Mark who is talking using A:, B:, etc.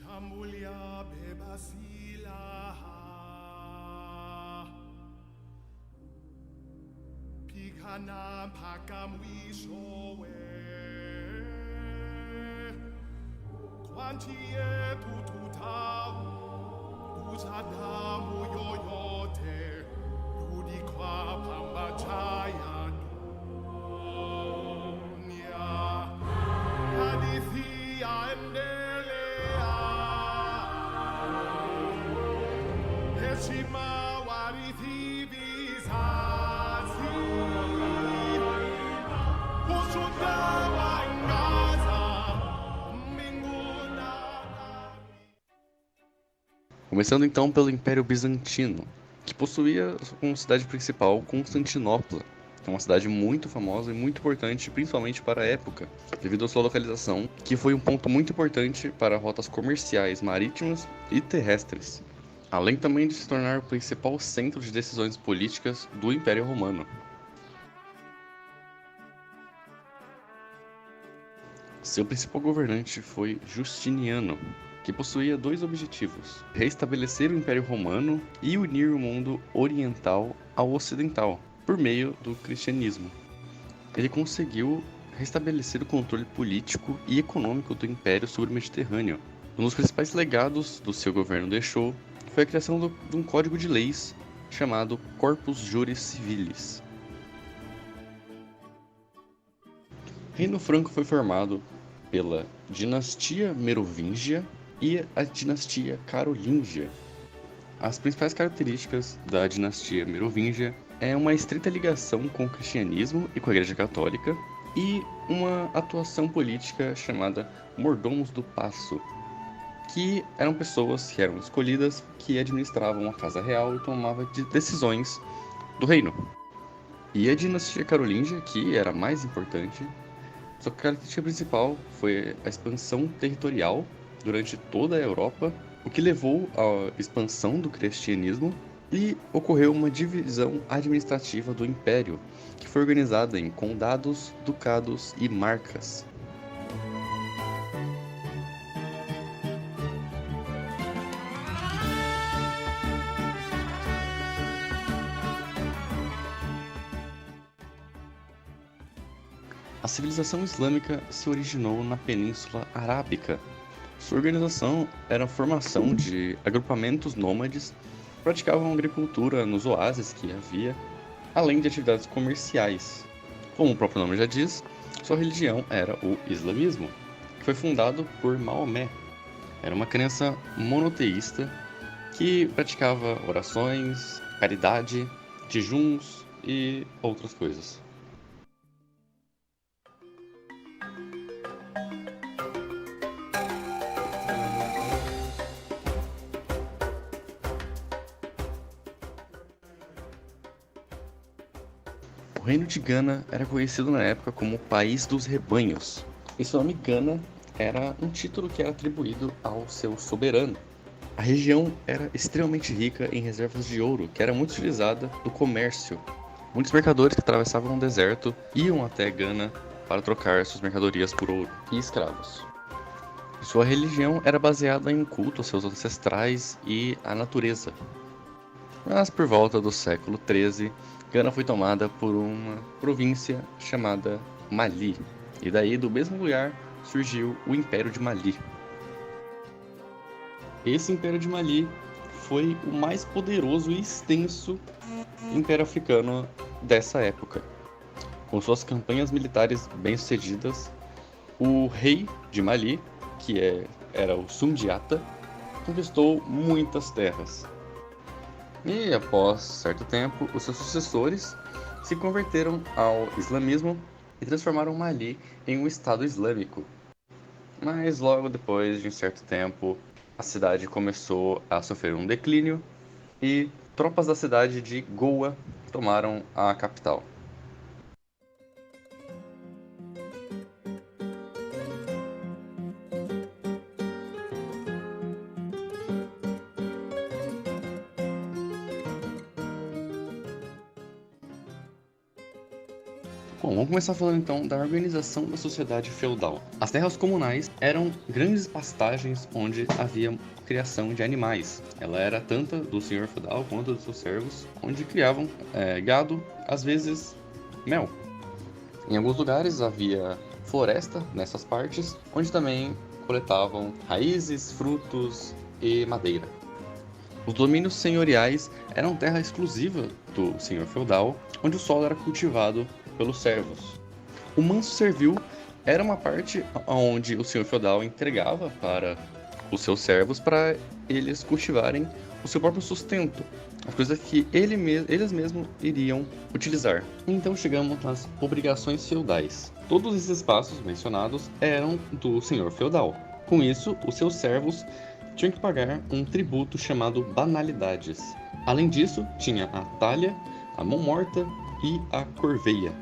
A: Chambulia bebasila Pikana pakamwishowe Quantie tututau Utadamu yoyote Ludikwa pambachaya dunya Hadithia endelea Heshima warithi vizazi Ushuda wangaza mbinguna.
B: Começando então pelo Império Bizantino, que possuía como cidade principal Constantinopla, que é uma cidade muito famosa e muito importante, principalmente para a época, devido à sua localização, que foi um ponto muito importante para rotas comerciais marítimas e terrestres, além também de se tornar o principal centro de decisões políticas do Império Romano. Seu principal governante foi Justiniano, que possuía dois objetivos: reestabelecer o Império Romano e unir o mundo oriental ao ocidental, por meio do cristianismo. Ele conseguiu restabelecer o controle político e econômico do Império sobre o Mediterrâneo. Um dos principais legados do seu governo deixou foi a criação de um código de leis chamado Corpus Juris Civilis. O Reino Franco foi formado pela dinastia Merovingia e a dinastia Carolíngia. As principais características da dinastia Merovingia é uma estreita ligação com o cristianismo e com a Igreja Católica e uma atuação política chamada Mordomos do Paço, que eram pessoas que eram escolhidas que administravam a casa real e tomavam decisões do reino. E a dinastia Carolíngia, que era a mais importante, sua característica principal foi a expansão territorial durante toda a Europa, o que levou à expansão do cristianismo e ocorreu uma divisão administrativa do império, que foi organizada em condados, ducados e marcas. A civilização islâmica se originou na Península Arábica. Sua organização era a formação de agrupamentos nômades que praticavam agricultura nos oásis que havia, além de atividades comerciais. Como o próprio nome já diz, sua religião era o islamismo, que foi fundado por Maomé. Era uma crença monoteísta que praticava orações, caridade, jejuns e outras coisas. O reino de Gana era conhecido na época como o País dos Rebanhos. E seu nome Gana era um título que era atribuído ao seu soberano. A região era extremamente rica em reservas de ouro, que era muito utilizada no comércio. Muitos mercadores que atravessavam o deserto iam até Gana para trocar suas mercadorias por ouro e escravos. Sua religião era baseada em um culto aos seus ancestrais e à natureza. Mas por volta do século XIII, Gana foi tomada por uma província chamada Mali, e daí do mesmo lugar surgiu o Império de Mali. Esse Império de Mali foi o mais poderoso e extenso império africano dessa época. Com suas campanhas militares bem-sucedidas, o rei de Mali, que era o Sundiata, conquistou muitas terras. E após certo tempo, os seus sucessores se converteram ao islamismo e transformaram Mali em um estado islâmico. Mas logo depois de um certo tempo, a cidade começou a sofrer um declínio e tropas da cidade de Goa tomaram a capital. Bom, vamos começar falando então da organização da sociedade feudal. As terras comunais eram grandes pastagens onde havia criação de animais. Ela era tanto do senhor feudal quanto dos seus servos, onde criavam gado, às vezes mel. Em alguns lugares havia floresta nessas partes, onde também coletavam raízes, frutos e madeira. Os domínios senhoriais eram terra exclusiva do senhor feudal, onde o solo era cultivado pelos servos. O manso servil era uma parte onde o senhor feudal entregava para os seus servos para eles cultivarem o seu próprio sustento, as coisas que eles mesmos iriam utilizar. Então chegamos nas obrigações feudais. Todos esses espaços mencionados eram do senhor feudal. Com isso, os seus servos tinham que pagar um tributo chamado banalidades. Além disso, tinha a talha, a mão morta e a corveia.